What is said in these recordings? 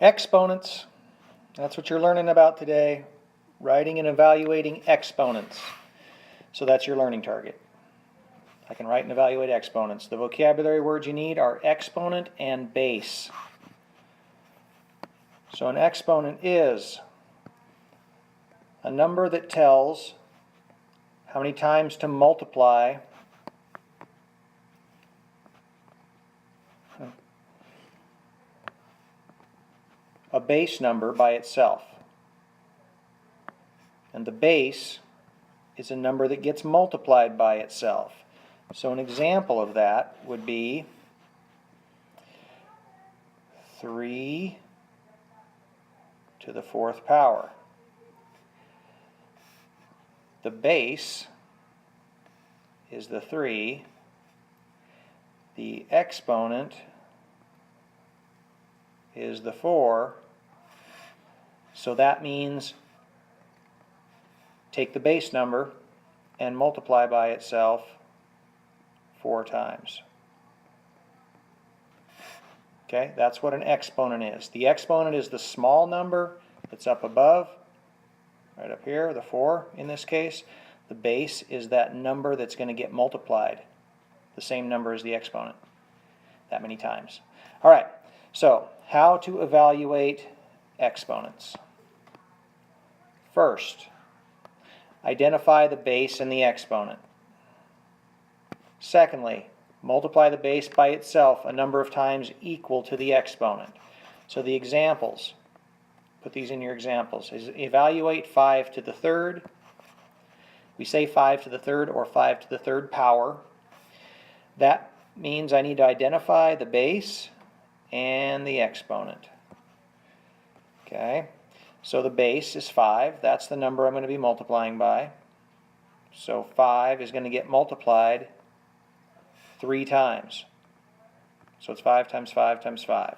Exponents, that's what you're learning about today. Writing and evaluating exponents. So that's your learning target. I can write and evaluate exponents. The vocabulary words you need are exponent and base. So an exponent is a number that tells how many times to multiply a base number by itself. And the base is a number that gets multiplied by itself. So an example of that would be 3 to the 4th power. The base is the 3. The exponent is the 4. So that means take the base number and multiply by itself 4 times. Okay, that's what an exponent is. The exponent is the small number that's up above, right up here, the 4 in this case. The base is that number that's going to get multiplied, the same number as the exponent, that many times. All right, so how to evaluate exponents. First, identify the base and the exponent. Secondly, multiply the base by itself a number of times equal to the exponent. So the examples, put these in your examples, is evaluate 5 to the 3rd. We say 5 to the 3rd or 5 to the 3rd power. That means I need to identify the base and the exponent. Okay, so the base is 5. That's the number I'm going to be multiplying by. So 5 is going to get multiplied 3 times. So it's 5 times 5 times 5.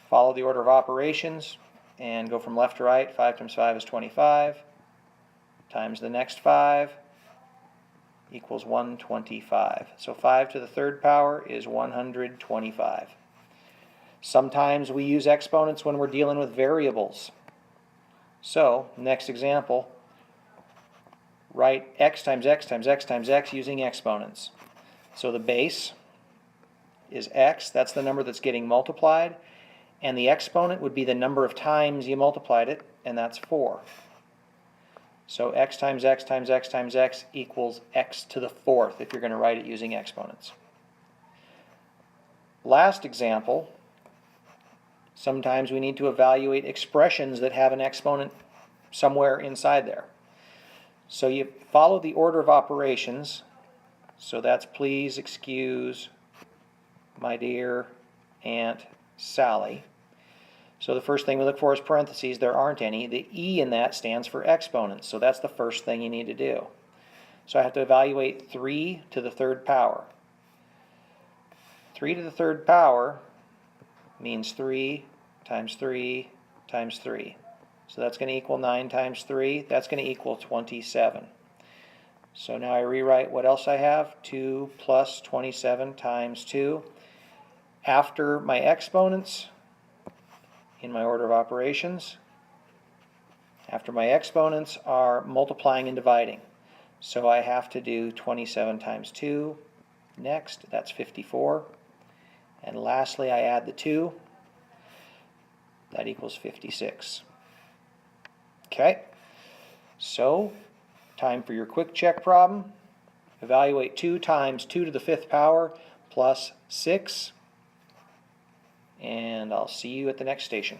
Follow the order of operations and go from left to right. 5 times 5 is 25. Times the next 5 equals 125. So 5 to the 3rd power is 125. Sometimes we use exponents when we're dealing with variables. So, next example, write x times x times x times x using exponents. So the base is x, that's the number that's getting multiplied, and the exponent would be the number of times you multiplied it, and that's 4. So x times x times x times x equals x to the 4th if you're going to write it using exponents. Last example, sometimes we need to evaluate expressions that have an exponent somewhere inside there. So you follow the order of operations. So that's please excuse my dear Aunt Sally. So the first thing we look for is parentheses. There aren't any. The E in that stands for exponents. So that's the first thing you need to do. So I have to evaluate 3 to the 3rd power. 3 to the 3rd power means 3 times 3 times 3. So that's going to equal 9 times 3. That's going to equal 27. So now I rewrite what else I have. 2 plus 27 times 2. After my exponents, in my order of operations, after my exponents are multiplying and dividing. So I have to do 27 times 2. Next, that's 54. And lastly, I add the 2. That equals 56. Okay, so time for your quick check problem. Evaluate 2 times 2 to the 5th power plus 6. And I'll see you at the next station.